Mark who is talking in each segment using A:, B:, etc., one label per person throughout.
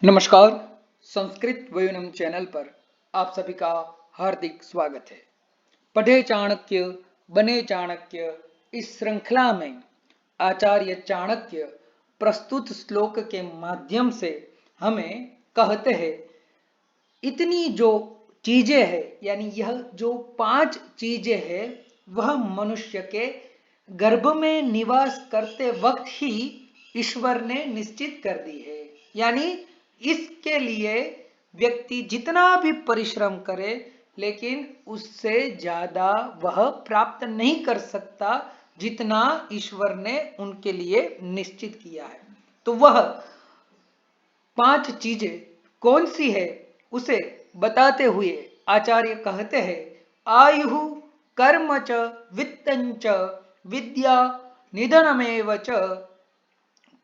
A: नमस्कार। संस्कृत वयुनम चैनल पर आप सभी का हार्दिक स्वागत है। पढ़े चाणक्य बने चाणक्य इस श्रृंखला में आचार्य चाणक्य प्रस्तुत श्लोक के माध्यम से हमें कहते हैं इतनी जो चीजें हैं, यानी यह जो 5 चीजें हैं वह मनुष्य के गर्भ में निवास करते वक्त ही ईश्वर ने निश्चित कर दी है। यानी इसके लिए व्यक्ति जितना भी परिश्रम करे लेकिन उससे ज्यादा वह प्राप्त नहीं कर सकता जितना ईश्वर ने उनके लिए निश्चित किया है। तो वह 5 चीजें कौन सी है उसे बताते हुए आचार्य कहते हैं आयु कर्म च वित्तं च विद्या निधनमेव च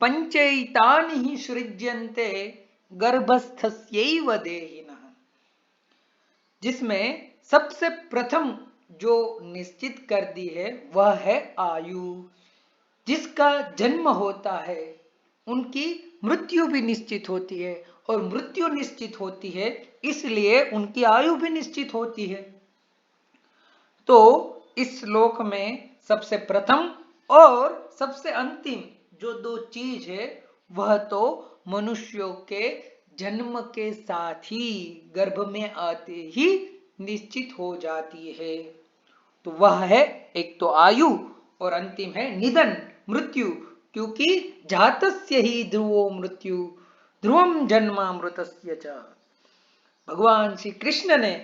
A: पंचैतानि हि सृज्यन्ते गर्भस्थस्यैव देहिनः। जिसमें सबसे प्रथम जो निश्चित कर दी है वह है आयु। जिसका जन्म होता है उनकी मृत्यु भी निश्चित होती है और मृत्यु निश्चित होती है इसलिए उनकी आयु भी निश्चित होती है। तो इस श्लोक में सबसे प्रथम और सबसे अंतिम जो 2 चीज है वह तो मनुष्यों के जन्म के साथ ही गर्भ में आते ही निश्चित हो जाती है। तो वह है एक तो आयु और अंतिम है निधन मृत्यु, क्योंकि जातस्य ही ध्रुवो मृत्यु ध्रुवम जन्मामृतस्य च। भगवान श्री कृष्ण ने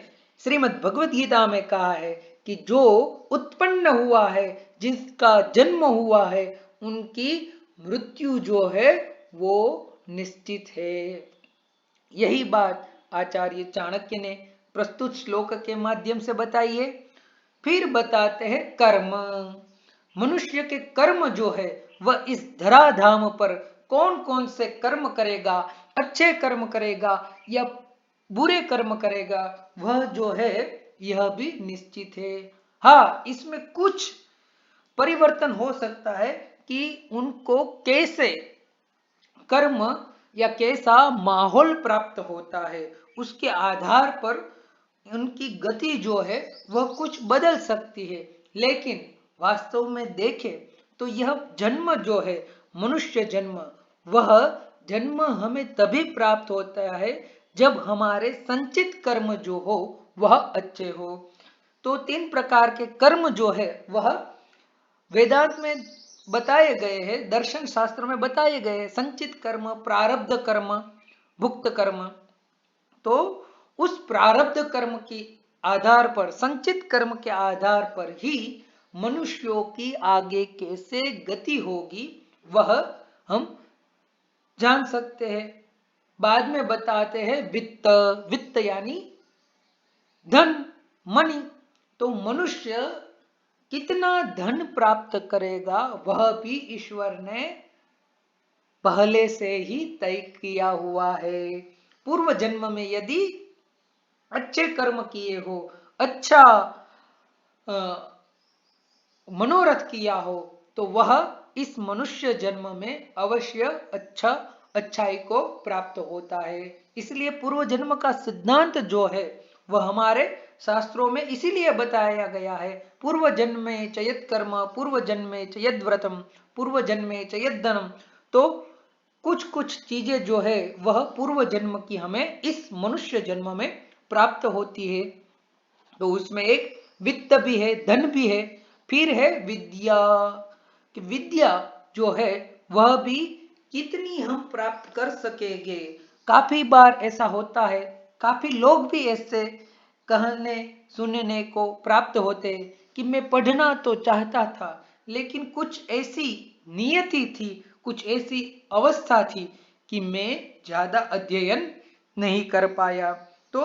A: श्रीमद् भगवत गीता में कहा है कि जो उत्पन्न हुआ है जिसका जन्म हुआ है उनकी मृत्यु जो है वो निश्चित है। यही बात आचार्य चाणक्य ने प्रस्तुत श्लोक के माध्यम से बताई है। फिर बताते हैं कर्म। मनुष्य के कर्म जो है वह इस धराधाम पर कौन कौन से कर्म करेगा, अच्छे कर्म करेगा या बुरे कर्म करेगा, वह जो है यह भी निश्चित है। हाँ, इसमें कुछ परिवर्तन हो सकता है कि उनको कैसे कर्म या कैसा माहौल प्राप्त होता है उसके आधार पर उनकी गति जो है वह कुछ बदल सकती है। लेकिन वास्तव में देखें तो यह जन्म जो है मनुष्य जन्म, वह जन्म हमें तभी प्राप्त होता है जब हमारे संचित कर्म जो हो वह अच्छे हो। तो 3 प्रकार के कर्म जो है वह वेदांत में बताए गए हैं, दर्शन शास्त्र में बताए गए हैं। संचित कर्म, प्रारब्ध कर्म, भुक्त कर्म। तो उस प्रारब्ध कर्म के आधार पर, संचित कर्म के आधार पर ही मनुष्यों की आगे कैसे गति होगी वह हम जान सकते हैं। बाद में बताते हैं वित्त। वित्त यानी धन, मणि। तो मनुष्य कितना धन प्राप्त करेगा वह भी ईश्वर ने पहले से ही तय किया हुआ है। पूर्व जन्म में यदि अच्छे कर्म किए हो, अच्छा मनोरथ किया हो तो वह इस मनुष्य जन्म में अवश्य अच्छाई को प्राप्त होता है। इसलिए पूर्व जन्म का सिद्धांत जो है वह हमारे शास्त्रों में इसीलिए बताया गया है। पूर्व जन्मे च यत् कर्म पूर्व जन्मे च यद् व्रतम पूर्व जन्मे च यद् धनम। तो कुछ कुछ चीजें जो है वह पूर्व जन्म की हमें इस मनुष्य जन्म में प्राप्त होती है। तो उसमें एक वित्त भी है, धन भी है। फिर है विद्या, कि विद्या जो है वह भी कितनी हम प्राप्त कर सकेंगे। काफी बार ऐसा होता है, काफी लोग भी ऐसे कहने सुनने को प्राप्त होते हैं कि मैं पढ़ना तो चाहता था लेकिन कुछ ऐसी नियति थी, कुछ ऐसी अवस्था थी कि मैं ज्यादा अध्ययन नहीं कर पाया। तो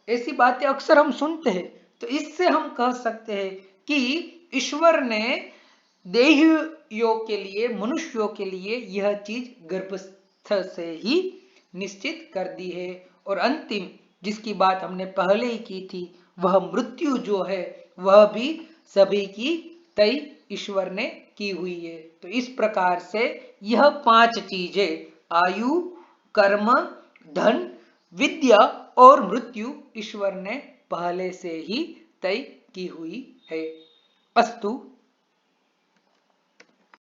A: ऐसी बातें अक्सर हम सुनते हैं। तो इससे हम कह सकते हैं कि ईश्वर ने देहियों के लिए, मनुष्यों के लिए यह चीज गर्भस्थ से ही निश्चित कर दी है। और अंतिम जिसकी बात हमने पहले ही की थी वह मृत्यु जो है वह भी सभी की तय ईश्वर ने की हुई है। तो इस प्रकार से यह 5 चीजें आयु, कर्म, धन, विद्या और मृत्यु ईश्वर ने पहले से ही तय की हुई है। अस्तु।